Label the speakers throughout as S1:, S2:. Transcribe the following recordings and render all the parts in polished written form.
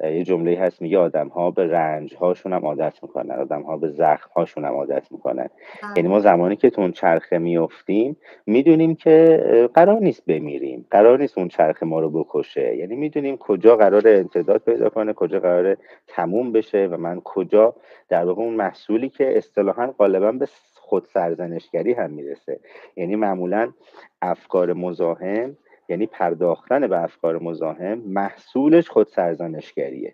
S1: یه جمله هست میگه آدم‌ها به رنج‌هاشون هم عادت میکنن، آدم‌ها به زخم‌هاشون هم عادت میکنن. یعنی ما زمانی که تو اون چرخه میافتیم میدونیم که قرار نیست بمیریم، قرار نیست اون چرخه ما رو بکشه. یعنی میدونیم کجا قرار امتداد پیدا کنه، کجا قرار تموم بشه و من کجا در واقع اون محصولی که اصطلاحاً غالبا به خود سرزنشگری هم میرسه. یعنی معمولاً افکار مزاحم، یعنی پرداختن به افکار مزاحم، محصولش خود سرزنشگریه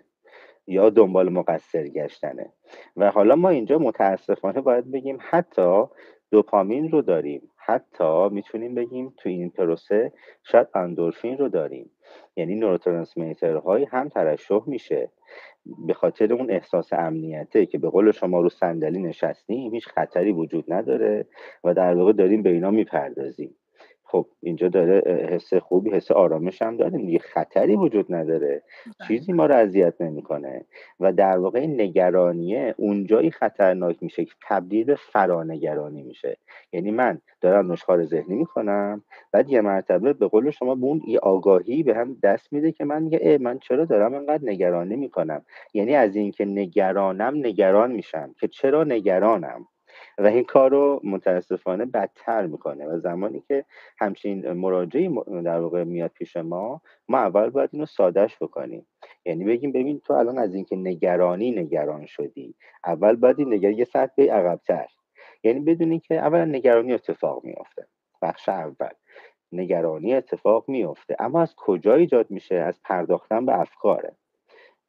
S1: یا دنبال مقصر گشتنه. و حالا ما اینجا متاسفانه باید بگیم حتی دوپامین رو داریم، حتی میتونیم بگیم توی این پروسه شاید اندورفین رو داریم. یعنی نوروترانسمیترهای هم ترشح میشه به خاطر اون احساس امنیته که به قول شما رو صندلی نشستیم، هیچ خطری وجود نداره و در واقع داریم به اینا میپردازیم. خب اینجا داره حس خوبی، حس آرامش هم داریم دیگه، خطری وجود نداره، چیزی ما رو اذیت نمیکنه و در واقع این نگرانیه اونجایی خطرناک میشه که تبدیل به فرانگرانی میشه. یعنی من دارم نشخوار ذهنی میکنم، بعد یه مرتبه به قول شما به اون یه آگاهی به هم دست میده که من میگه من چرا دارم اینقدر نگرانی میکنم. یعنی از اینکه نگران میشم که چرا نگرانم و این کار رو متاسفانه بدتر میکنه. و زمانی که همچین مراجعی در واقع میاد پیش ما اول باید اینو سادهش بکنیم. یعنی بگیم ببین تو الان از اینکه نگران شدی، اول باید این یه سطح عقب‌تر. یعنی بدونی که اولا نگرانی اتفاق میافته، بخش اول نگرانی اتفاق میافته، اما از کجا ایجاد میشه؟ از پرداختن به افکاره.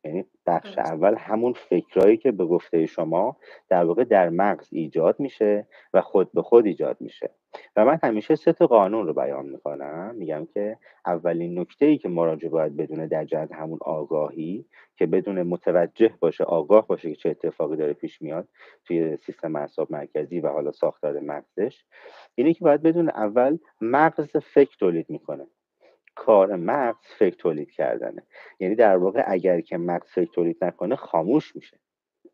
S1: یعنی بخش اول همون فکرایی که به گفته شما در واقع در مغز ایجاد میشه و خود به خود ایجاد میشه. و من همیشه 3 تا قانون رو بیان میکنم، میگم که اولین نکته‌ای که مراجع باید بدونه در جهت همون آگاهی، که بدون متوجه باشه، آگاه باشه که چه اتفاقی داره پیش میاد توی سیستم اعصاب مرکزی و حالا ساختار مغزش، اینه که باید بدونه اول مغز فکر تولید میکنه. کار مغز فکر تولید کردنه. یعنی در واقع اگر که مغز فکر تولید نکنه خاموش میشه،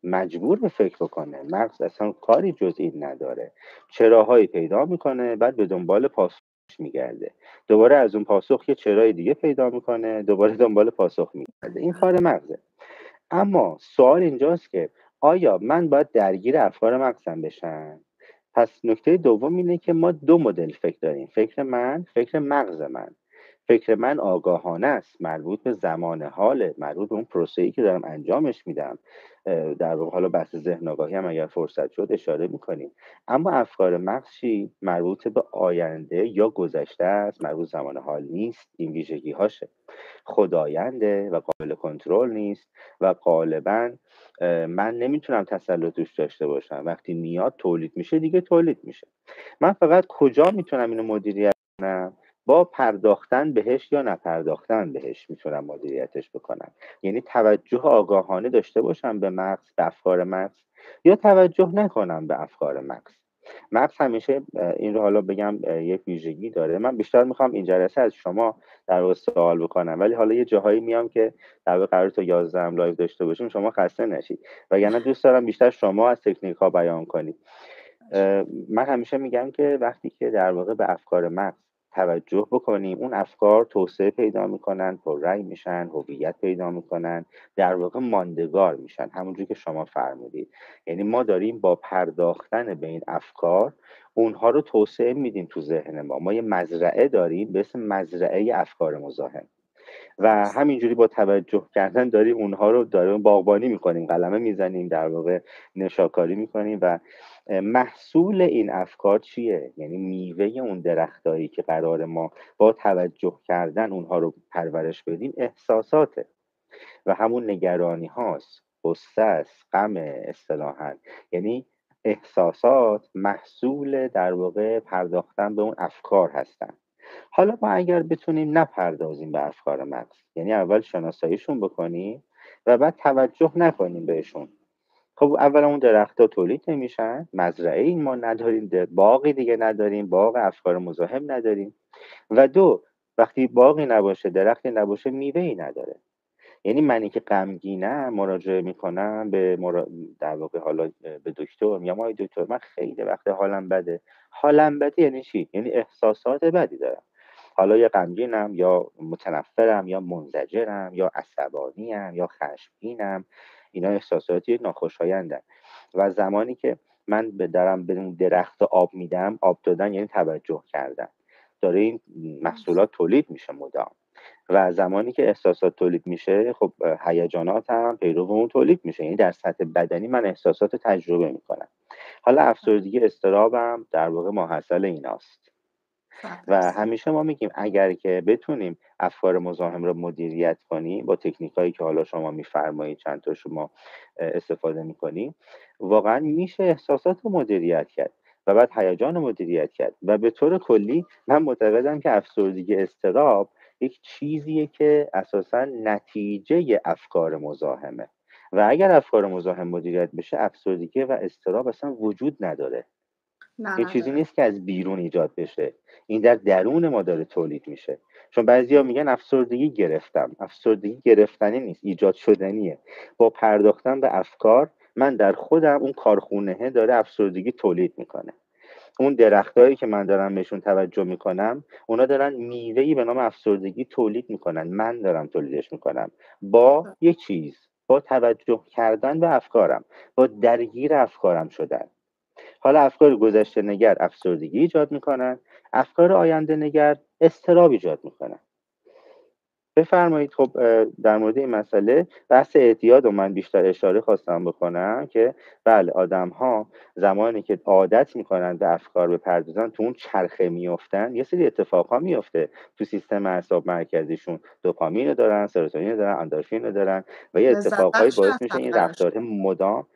S1: مجبور به فکر بکنه. مغز اصلا کاری جز این نداره، چراهایی پیدا میکنه، بعد به دنبال پاسخ میگرده، دوباره از اون پاسخ یه چرای دیگه پیدا میکنه، دوباره دنبال پاسخ میگرده. این کار مغزه. اما سوال اینجاست که آیا من باید درگیر افکار مغزم بشم؟ پس نکته دوم اینه که ما 2 مدل فکر داریم، فکر من، فکر مغز من. فکر من آگاهانه است، مربوط به زمان حاله، مربوط به اون پروسه‌ای که دارم انجامش میدم. در واقع حالا بحث ذهن آگاهی هم اگر فرصت شد اشاره میکنیم. اما افکار مغز چی؟ مربوط به آینده یا گذشته است، مربوط زمان حال نیست. این ویژگی هاشه، خداینده و قابل کنترل نیست و غالبا من نمیتونم تسلط روش داشته باشم. وقتی میاد تولید میشه دیگه تولید میشه. من فقط کجا میتونم اینو مدیریت کنم؟ با پرداختن بهش یا نپرداختن بهش میتونم مدیریتش بکنم. یعنی توجه آگاهانه داشته باشم به مغز، به افکار مغز، یا توجه نکنم به افکار مغز. مغز همیشه این رو حالا بگم یک ویژگی داره. من بیشتر میخوام این جلسه از شما در واقع سوال بکنم، ولی حالا یه جاهایی میام که در واقع قرار تا 11 هم لایو داشته باشیم، شما خسته نشید. وگرنه دوست دارم بیشتر شما از تکنیک ها بیان کنید. من همیشه میگم که وقتی که در واقع به افکار مغز توجه بکنیم، اون افکار توسعه پیدا میکنن، پررنگ میشن، هویت پیدا میکنن، در واقع ماندگار میشن، همونجوری که شما فرمودید. یعنی ما داریم با پرداختن به این افکار اونها رو توسعه میدیم تو ذهن ما یه مزرعه داریم به اسم مزرعه افکار مزاحم و همینجوری با توجه کردن داریم اونها رو باغبانی میکنیم، قلمه میزنیم، در واقع نشاکاری میکنیم. و محصول این افکار چیه؟ یعنی میوه اون درختایی که قرار ما با توجه کردن اونها رو پرورش بدیم احساساته و همون نگرانی هاست، غصه است، غم اصطلاحاً. یعنی احساسات محصول در واقع پرداختن به اون افکار هستن. حالا ما اگر بتونیم نپردازیم به افکار مغز، یعنی اول شناساییشون بکنیم و بعد توجه نکنیم بهشون، خب اولا اون درخت‌ها تولید نمیشن، مزرعه این ما نداریم، باقی دیگه نداریم، باغ افکار مزاحم نداریم. و دو، وقتی باقی نباشه، درختی نباشه، میوه‌ای نداره. یعنی منی که غمگینم مراجعه میکنم به در واقع حالا به دکتر، میگم آقای دکتر من خیلی وقت حالم بده. حالم بده یعنی چی؟ یعنی احساسات بدی دارم. حالا یا غمگینم یا متنفرم یا منزجرم یا عصبانیم یا خشمگینم، اینا احساساتی ناخوشایندن و زمانی که من دارم به اون درخت آب میدم، آب دادن یعنی توجه کردن، داره این محصولات تولید میشه مدام و زمانی که احساسات تولید میشه خب هیجانات هم پیرو اون تولید میشه، یعنی در سطح بدنی من احساسات رو تجربه میکنم. حالا افسردگی اضطرابم در واقع ماحصل ایناست و همیشه ما میگیم اگر که بتونیم افکار مزاحم رو مدیریت کنیم با تکنیکایی که حالا شما میفرمایید چند تا شما استفاده میکنیم، واقعا میشه احساسات رو مدیریت کرد و بعد هیجان رو مدیریت کرد و به طور کلی من معتقدم که افسردگی اضطراب یک چیزیه که اساسا نتیجه افکار مزاحمه و اگر افکار مزاحم مدیریت بشه افسردگی و اضطراب اصلا وجود نداره. این چیزی
S2: نداره.
S1: نیست که از بیرون ایجاد بشه، این در درون ما داره تولید میشه. چون بعضیا میگن افسردگی گرفتم، افسردگی گرفتنی نیست، ایجاد شدنیه. با پرداختن به افکار من در خودم اون کارخونه داره افسردگی تولید میکنه. اون درختایی که من دارم بهشون توجه میکنم اونا دارن میوه‌ای به نام افسردگی تولید میکنن، من دارم تولیدش میکنم با یه چیز، با توجه کردن به افکارم، با درگیر افکارم شدن. حالا افکار گذشته نگر افسردگی ایجاد میکنن، افکار آینده نگر اضطراب ایجاد میکنن. بفرمایید. خب در مورد این مسئله بحث اعتیاد رو من بیشتر اشاره خواستم بکنم که بله آدم ها زمانی که عادت میکنن به افکار بپردازن تو اون چرخه میفتن، یه سری اتفاق ها میفته تو سیستم اعصاب مرکزیشون، دوپامین رو دارن، سروتونین رو دارن، اندورفین رو دارن و یه
S2: لذت
S1: اتفاقهایی
S2: بخش
S1: باعث میشه
S2: هستن
S1: این
S2: براش.
S1: رفتار مدام.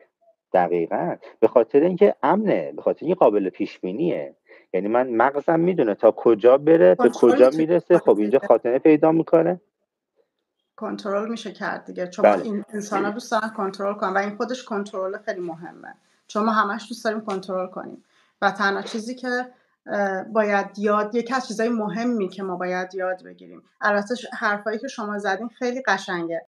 S1: دقیقاً به خاطر اینکه امنه، به خاطر اینکه قابل پیش بینیه. یعنی من مغزم میدونه تا کجا بره به
S2: کنترل
S1: کجا
S2: میتونی
S1: میرسه،
S2: کنی
S1: خب اینجا
S2: دیگه.
S1: خاتمه پیدا میکنه.
S2: کنترل میشه کرد دیگه، چون ما
S1: بله
S2: این انسان دوست دارن کنترل کنن و این خودش کنترل خیلی مهمه، چون ما همش دوست داریم کنترل کنیم و تنها چیزی که باید یکی از چیزای مهمی که ما باید یاد بگیریم. البته حرفایی که شما زدین خیلی قشنگه.